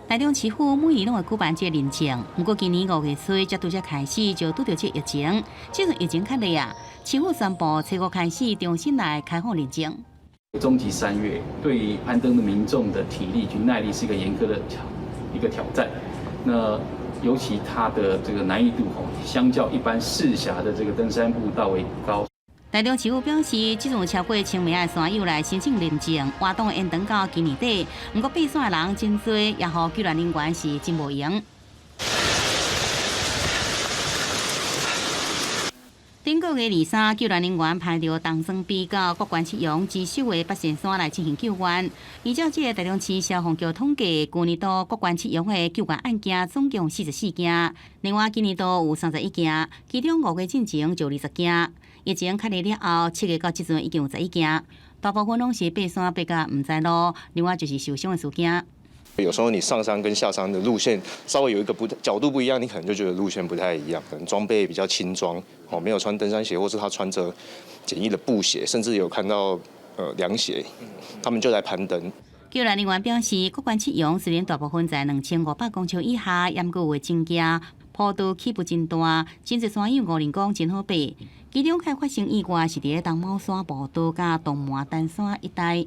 [SPEAKER 2] 台中市府每年拢会举办这认证，不过今年5月初才拄则开始，就拄到这疫情。这阵疫情较厉啊，市府宣布初5开始重新来开放认证。
[SPEAKER 25] 中级3月，对于攀登的民众的体力及耐力是一个严苛的挑战。那尤其它的这个难易度相较一般市辖的这个登山步道为高。
[SPEAKER 2] 台中市府表示，即阵有超过1000名的山友来申请认证，活动延长到今年底。不过爬山的人真多，也互救援人员是真无闲。顶个月23，救援人员派着东山比到国关七乡之首的八仙山来进行救援。依照这个台中市消防局统计，去年度国关七乡的救援案件总共44件，另外今年度有31件，其中5月进前就20件。疫情开了后，7月到即阵已经有11件，大部分拢是爬山爬到唔知路，另外就是受伤的事件。
[SPEAKER 26] 有时候你上山跟下山的路线稍微有一个角度不一样，你可能就觉得路线不太一样。可能装备比较轻装，没有穿登山鞋，或是他穿着简易的布鞋，甚至有看到凉鞋，他们就来攀登。
[SPEAKER 2] 救援人员表示，国关启用虽然大部分在2500公尺以下，严格的证件，坡度起伏真大，真侪山友5人讲真好爬。其中开发生意外是伫东毛山步道甲东麻丹山一带。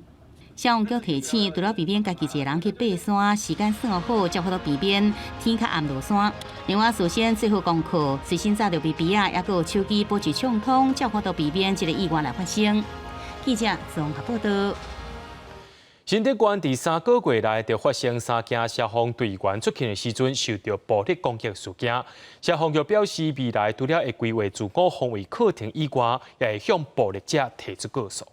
[SPEAKER 2] 消防局提醒，除了避免家己一个人去爬山，时间算好，才好到避免天较暗落山。另外，事先做好功课，随身带着 BB 啊，也有手机保持畅通，才好到避免一个意外来发生。记者综合报道。
[SPEAKER 1] 新竹县第3个月内就发生3件消防队员出勤的时阵受到暴力攻击事件。消防局表示，未来除了会规划自我防卫课程以外，也会向暴力者提出告诉。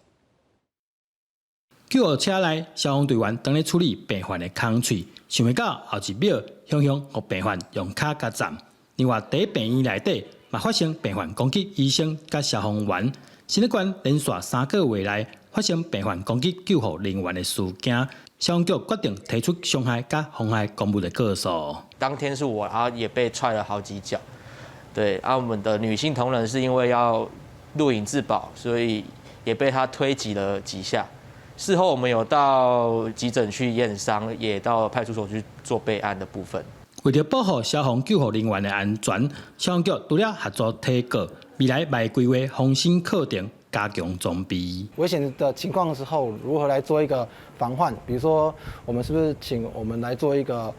[SPEAKER 8] 救护车内，消防队员当咧处理病患的空喙，想未到后一秒，向互病患用脚夹站。另外，在病院内底，嘛发生病患攻击医生甲消防员。新竹县连续3个月内发生病患攻击救护人员的事件，消防局决定提出伤害甲妨害公务的告诉。
[SPEAKER 12] 当天是我，然后也被踹了好几脚。对，我们的女性同仁是因为要录影自保，所以也被他推挤了几下。事后我们有到急诊去验伤，也到派出所去做备案的部分。
[SPEAKER 8] 为了保护消防救护人员的安全，消防局除了合作提告，未来也规划防身课程，加强装备。
[SPEAKER 13] 危险的情况的时候，如何来做一个防范？比如说，我们是不是请我们来做一个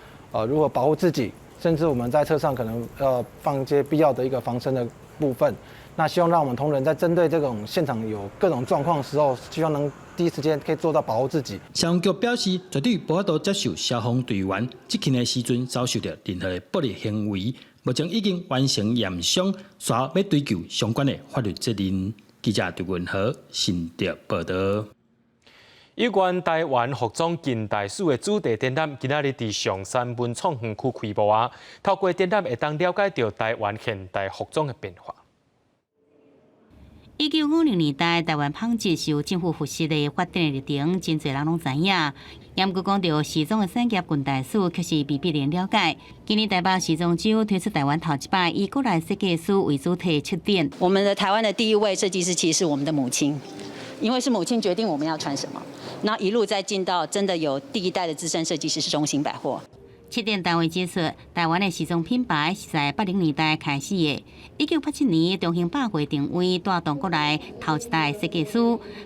[SPEAKER 13] 如何保护自己，甚至我们在车上可能放一些必要的一个防身的部分。那希望让我们同仁在针对这种现场有各种状况的时候，希望能第一时间可以做到保护自己。
[SPEAKER 8] 消防局表示，绝对无法度接受消防队员执勤的时阵遭受到任何的不利行为。目前已经完成验伤，随后要追究相关的法律责任。记者刘文和新竹报道。
[SPEAKER 1] 有关台湾服装近代史的主题展览，今仔日伫上山文创园区开幕啊！透过展览，会当了解到台湾现代服装的变化。
[SPEAKER 2] 1950年代，台湾纺织是由政府扶持的发展的历程，真侪人拢知影。严格讲到时装的产业近代史，却是未必然了解。今年台北时装周推出台湾头一摆以国内设计师为主题出展。
[SPEAKER 14] 我们的台湾的第一位设计师其实是我们的母亲，因为是母亲决定我们要穿什么，然后一路再进到真的有第一代的资深设计师是中兴百货。
[SPEAKER 2] 七点单位解说，台湾的时装品牌是在80年代开始的。1987年，中兴百货定位带动国内头一代设计师，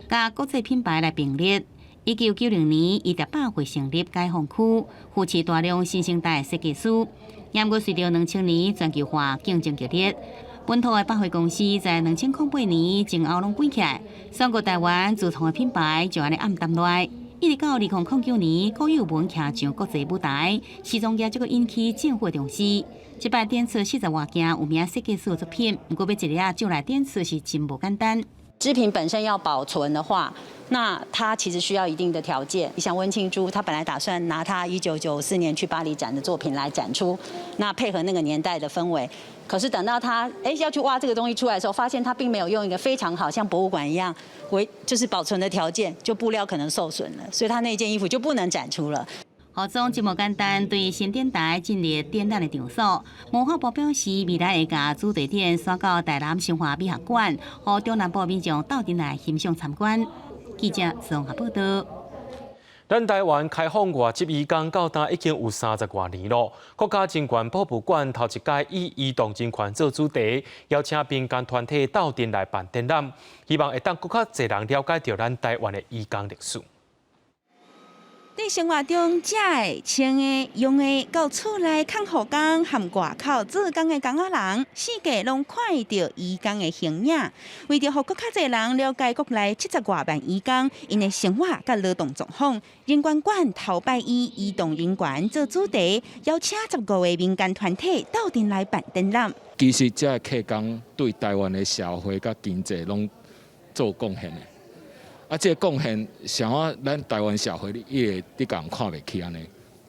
[SPEAKER 2] 甲国际品牌来并列。1990年，伊在百货成立解放区，扶持大量新生代设计师。严格随着2000年全球化竞争激烈，本土的百货公司在2008年前后拢关起来，全国台湾自创的品牌就安尼暗淡落来。一直到2009年，国有文骑上国际舞台，时装业这个引起政府重视。这摆展出40多件有名设计师的作品，不过要一日就来展出是真不简单。
[SPEAKER 14] 织品本身要保存的话，那它其实需要一定的条件。你像温庆珠，他本来打算拿他1994年去巴黎展的作品来展出，那配合那个年代的氛围。可是等到他要去挖这个东西出来的时候，发现他并没有用一个非常好像博物馆一样就是保存的条件，就布料可能受损了，所以他那件衣服就不能展出了。
[SPEAKER 2] 服装真无简单，对新电台建立展览的场所。文化部表示，未来会将主题展刷到台南生活美学馆，予中南部民众到店来欣赏参观。记者综合报道。
[SPEAKER 1] 咱台湾开放外籍移工到今已经有30多年了。国家人权保护馆头一届以移动人权做主题，邀请民间团体到店来办展览，希望会当更较侪人了解到咱台湾的移工历史。
[SPEAKER 19] 在生活中，食的、穿的、用的，到厝内看护工和外口做工的工仔人，世界拢看得到移工的形影。为着让更较侪人了解国内70多万移工因的生活甲劳动状况，人权馆头摆以移动人权做主题，邀请15个民间团体到店来办展览。
[SPEAKER 15] 其实这客工对台湾的社会甲经济拢做贡献的。这个贡献，想我咱台湾社会你共看袂起安尼，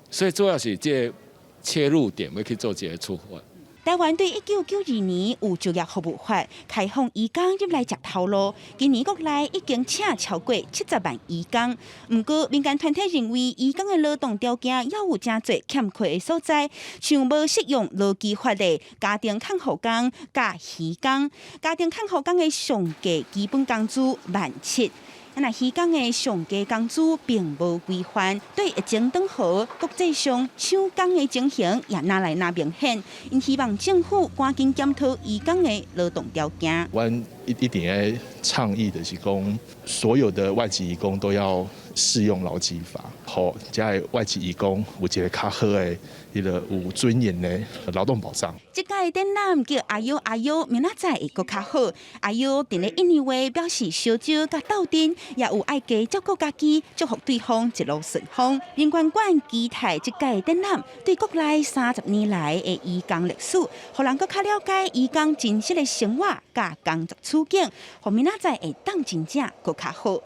[SPEAKER 15] 所以主要是这个切入点要去做这个出发。
[SPEAKER 19] 台湾对1992年有就业服务法开放移工入来食头路，今年国内已经请超过70万移工。不过民间团体认为，移工的劳动条件也有真侪欠缺的所在，像无适用劳基法的家庭看护工、甲渔工。家庭看护工的上计基本工资17000。那渔港的上架工资并无规范，对疫情当好，国际上抢工的情形也哪来哪明显。因希望政府赶紧检讨渔港的劳动条件。
[SPEAKER 3] 阮一定要倡议的是讲，所有的外籍移工都要适用劳基法，好，这外籍移工有一个较好的、一个有尊严的劳动保障。
[SPEAKER 19] 这届展览叫阿优阿优，明仔载会更较好。阿优伫咧印尼话表示烧酒甲斗阵，也有爱家照顾家己，祝福对方一路顺风。人权馆期待这届展览对国内30年来的移工历史，互人更较了解移工真实的生活甲工作处境，互明仔载会当真正更较好。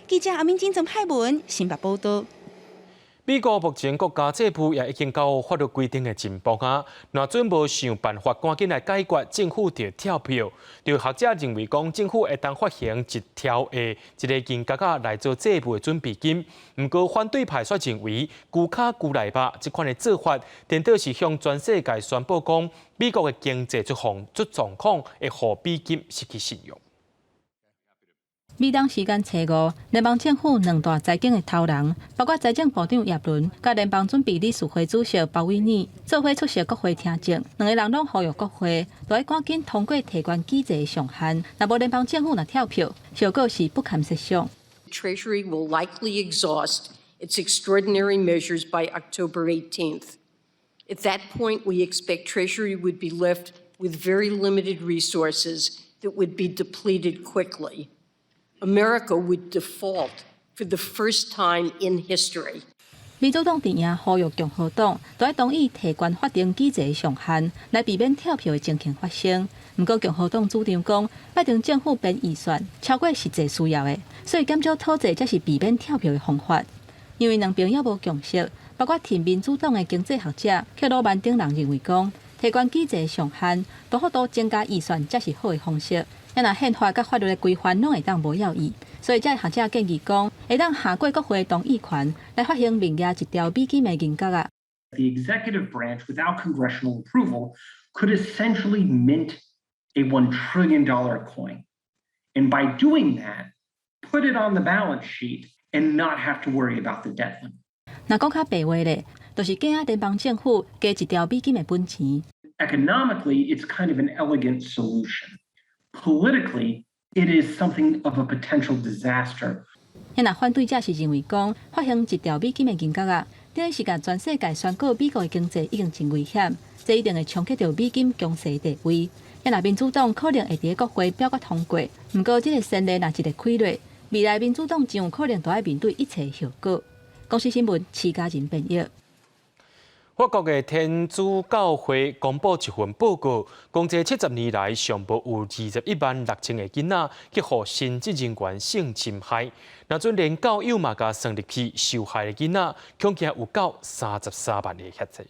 [SPEAKER 19] 记者阿明金从海文新北报道。
[SPEAKER 1] 美国目前国家政府也已经到法律规定的进步啊，若准无想办法赶紧来解决，政府就跳票。有学者认为讲，政府会当发行一条一个金额啊来做这步的准备金。不过反对派却认为，旧卡旧来吧这款的做法，颠倒是向全世界宣布讲，美国的经济出状况会互美金失去信用。
[SPEAKER 9] 美当时间初五，联邦政府两大财经的头人，包括财政部长耶伦，甲联邦准备理事会主席鲍威尔，做伙出席国会听证。两个人拢呼吁国会，要赶紧通过提关机制的上限。若无联邦政府若跳票，效果是不堪设想。
[SPEAKER 16] Treasury will likely exhaust its extraordinary measures by October 18th. At that point, we expect Treasury would be left with very limited resources that would be depleted quickly. America would default for the first time in history.
[SPEAKER 9] 民主党阵营呼吁共和党要同意提关法定机制的上限，来避免跳票的情形发生。不过共和党主张讲，拜登政府编预算超过实际需要的，所以减少土地才是避免跳票的方法。因为两边也无共识，包括挺民主党的经济学者克罗曼等人认为讲，提关机制的上限，大幅度增加预算才是好的方式。因若宪法甲法律的规范拢会当无效益，所以这学者建议讲，会当下过国会同意权来发行名额一条美金的银角啊。
[SPEAKER 17] The executive branch, without congressional approval, could essentially mint a $1 trillion coin, and by doing that, put it on the balance sheet and not have to worry about the debt limit.
[SPEAKER 9] 若讲较白话咧，就是惊啊联邦政府加一条美金的本钱。
[SPEAKER 17] Economically, it's kind of an elegant solution. Politically, it is something of a potential disaster.
[SPEAKER 9] 因若反对者是认为讲，发行一条美金的银角啊，等于是甲全世界宣告美国的经济已经真危险，这一定会冲击到美金强势地位。因若民主党可能会伫国会表决通过，不过这个先例若一个开落，未来民主党真有可能都要面对一切效果。公司新闻，齐家人编译。
[SPEAKER 1] 法国的天主教会公布一份报告，讲这70年来上报有216000个囡仔去互神职人员性侵害，那阵连教友嘛甲算入去，受害的囡仔恐惊有到33万个遐济。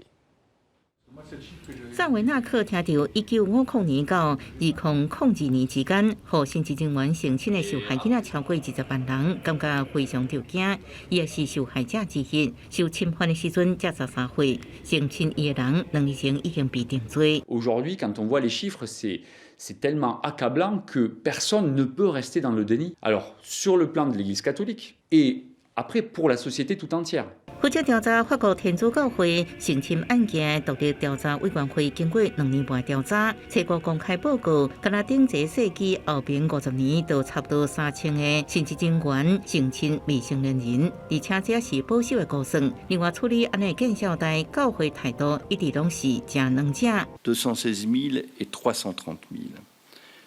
[SPEAKER 18] 萨维纳克听到1950年到2002年之间，互性职人员性侵的受害囡仔超过20万人，感觉非常着惊。伊也是受害者之一，受侵犯的时阵才13岁，性侵伊的人2年前已经被定罪。
[SPEAKER 20] Aujourd'hui, quand on voit les chiffres, c'est tellement accablant que personne ne peut rester dans le déni. Alors, sur le plan de l'Église catholique et après pour la société tout entière.
[SPEAKER 18] 负责调查法国天主教会性侵案件独立调查委员会经过2年半调查，初步公开报告，加拿大这世纪后边50年都差不多3000个性职人员性侵未成年人，而且这是保守的估算。另外处理案的见效代教会态度一直拢是正两者。
[SPEAKER 21] 216 000 et 330 000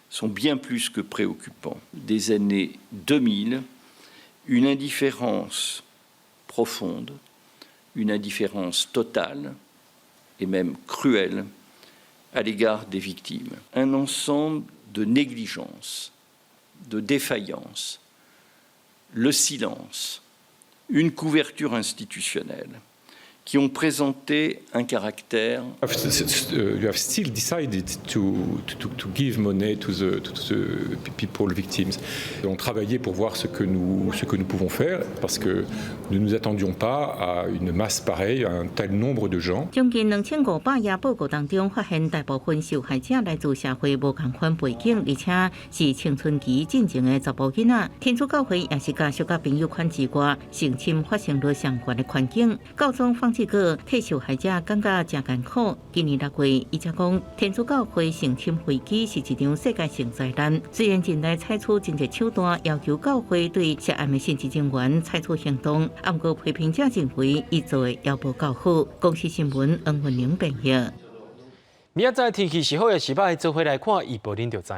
[SPEAKER 21] sont bien plus que préoccupants. Des années 2000, une indifférence profonde, une indifférence totale et même cruelle à l'égard des victimes. Un ensemble de négligence, de défaillance, le silence, une couverture institutionnelle qui ont présenté un caractère.
[SPEAKER 4] You have still decided to give money to the people victims. On travaillait pour voir ce que nous pouvons faire parce que nous ne nous attendions pas à une masse pareille, à un tel nombre de gens.
[SPEAKER 18] 将近2500页报告当中，发现大部分受害者来自社会无同款背景，而且是青春期进前的查甫囡仔。天主教会也是家属甲朋友款之外，性侵发生率上悬的环境。教宗方济各替受害者感觉真艰苦。今年6月，伊则讲，天主教会性侵危机是一场世界性灾难。虽然近来采取真侪手段，要求教会对涉案的神职人员采取行动，不过批评者认为伊做的遥不够好。公司新闻黄文玲编译。
[SPEAKER 1] 明仔载天气是好也是歹，做回来看预报恁就知。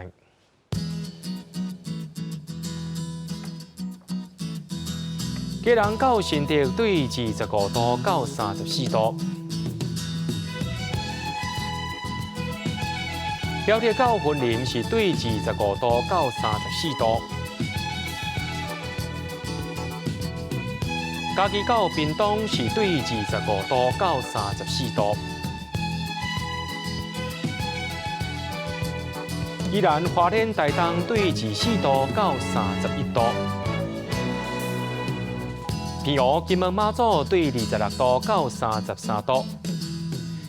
[SPEAKER 1] 基隆到新竹对25度到34度，标铁到云林是对25度到34度，嘉义到屏东是对25度到34度，宜兰花莲台东对24度到31度。平湖、金门、马祖对26度到33度。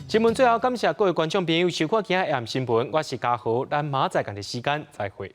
[SPEAKER 1] 新闻最后感谢各位观众朋友收看今日AM新闻，我是嘉豪，咱马仔同的时间再会。